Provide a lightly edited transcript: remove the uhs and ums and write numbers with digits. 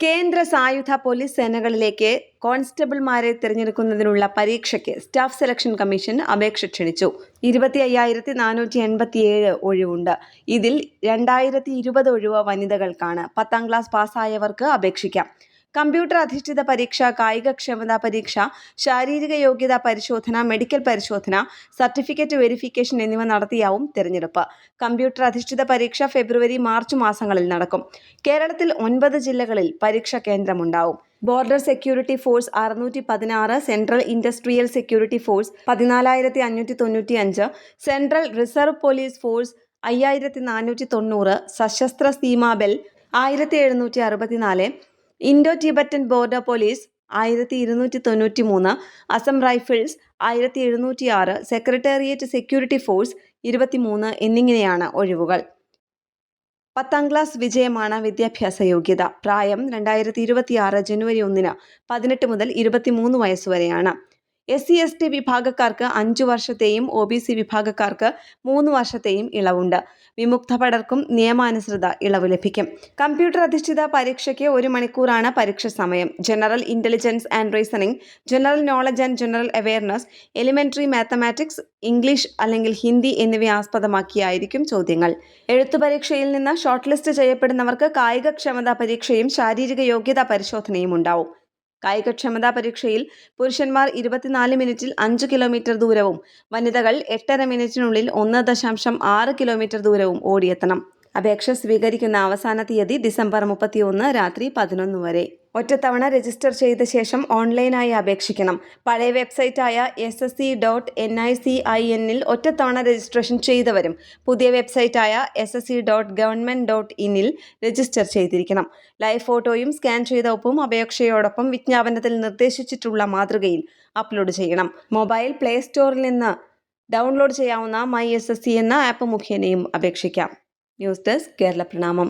കേന്ദ്ര സായുധ പോലീസ് സേനകളിലേക്ക് കോൺസ്റ്റബിൾമാരെ തിരഞ്ഞെടുക്കുന്നതിനുള്ള പരീക്ഷയ്ക്ക് സ്റ്റാഫ് സെലക്ഷൻ കമ്മീഷൻ അപേക്ഷ ക്ഷണിച്ചു. 25,487 ഒഴിവുണ്ട്. ഇതിൽ 2,020 ഒഴിവ് വനിതകൾക്കാണ്. 10ാം ക്ലാസ് പാസ്സായവർക്ക് അപേക്ഷിക്കാം. കമ്പ്യൂട്ടർ അധിഷ്ഠിത പരീക്ഷ, കായികക്ഷമതാ പരീക്ഷ, ശാരീരിക യോഗ്യതാ പരിശോധന, മെഡിക്കൽ പരിശോധന, സർട്ടിഫിക്കറ്റ് വെരിഫിക്കേഷൻ എന്നിവ നടത്തിയാവും തിരഞ്ഞെടുപ്പ്. കമ്പ്യൂട്ടർ അധിഷ്ഠിത പരീക്ഷ ഫെബ്രുവരി, മാർച്ച് മാസങ്ങളിൽ നടക്കും. കേരളത്തിൽ 9 ജില്ലകളിൽ പരീക്ഷാ കേന്ദ്രമുണ്ടാവും. Border security force 616, central industrial security force 14,595, central reserve police force 5,490, Sashastra Seema Bal 1,764, Indo Tibetan border police 1,293, Assam rifles 1,706, secretariat security force 23 എന്നിങ്ങനെയാണ് ഒഴിവുകൾ. 10ാം ക്ലാസ് വിജയമാണ് വിദ്യാഭ്യാസ യോഗ്യത. പ്രായം 2026 ജനുവരി 1 18 മുതൽ 23 വയസ്സുവരെയാണ്. SC/ST വിഭാഗക്കാർക്ക് 5 വർഷത്തെയും OBC വിഭാഗക്കാർക്ക് 3 വർഷത്തെയും ഇളവുണ്ട്. വിമുക്തഭടർക്കും നിയമാനുസൃത ഇളവ് ലഭിക്കും. കമ്പ്യൂട്ടർ അധിഷ്ഠിത പരീക്ഷയ്ക്ക് 1 മണിക്കൂറാണ് പരീക്ഷ സമയം. General intelligence and reasoning, general knowledge and general awareness, elementary mathematics, English അല്ലെങ്കിൽ ഹിന്ദി എന്നിവയെ ആസ്പദമാക്കിയായിരിക്കും ചോദ്യങ്ങൾ. എഴുത്തു പരീക്ഷയിൽ നിന്ന് ഷോർട്ട് ലിസ്റ്റ് ചെയ്യപ്പെടുന്നവർക്ക് കായികക്ഷമതാ പരീക്ഷയും ശാരീരിക യോഗ്യതാ പരിശോധനയും ഉണ്ടാവും. കായികക്ഷമതാ പരീക്ഷയിൽ പുരുഷന്മാർ 24 മിനിറ്റിൽ 5 കിലോമീറ്റർ ദൂരവും വനിതകൾ 8.5 മിനിറ്റിനുള്ളിൽ 1.6 കിലോമീറ്റർ ദൂരവും ഓടിയെത്തണം. അപേക്ഷ സ്വീകരിക്കുന്ന അവസാന തീയതി ഡിസംബർ 31 രാത്രി 11 വരെ. ഒറ്റത്തവണ രജിസ്റ്റർ ചെയ്ത ശേഷം ഓൺലൈനായി അപേക്ഷിക്കണം. പഴയ വെബ്സൈറ്റായ ssc.nic.in ഒറ്റത്തവണ രജിസ്ട്രേഷൻ ചെയ്തവരും പുതിയ വെബ്സൈറ്റായ ssc.government.in രജിസ്റ്റർ ചെയ്തിരിക്കണം. ലൈവ് ഫോട്ടോയും സ്കാൻ ചെയ്ത ഒപ്പും അപേക്ഷയോടൊപ്പം വിജ്ഞാപനത്തിൽ നിർദ്ദേശിച്ചിട്ടുള്ള മാതൃകയിൽ അപ്ലോഡ് ചെയ്യണം. മൊബൈൽ പ്ലേ സ്റ്റോറിൽ നിന്ന് ഡൗൺലോഡ് ചെയ്യാവുന്ന മൈ SSC എന്ന ആപ്പ് മുഖേനയും അപേക്ഷിക്കാം. ന്യൂസ് ഡെസ്ക് കേരള പ്രണാമം.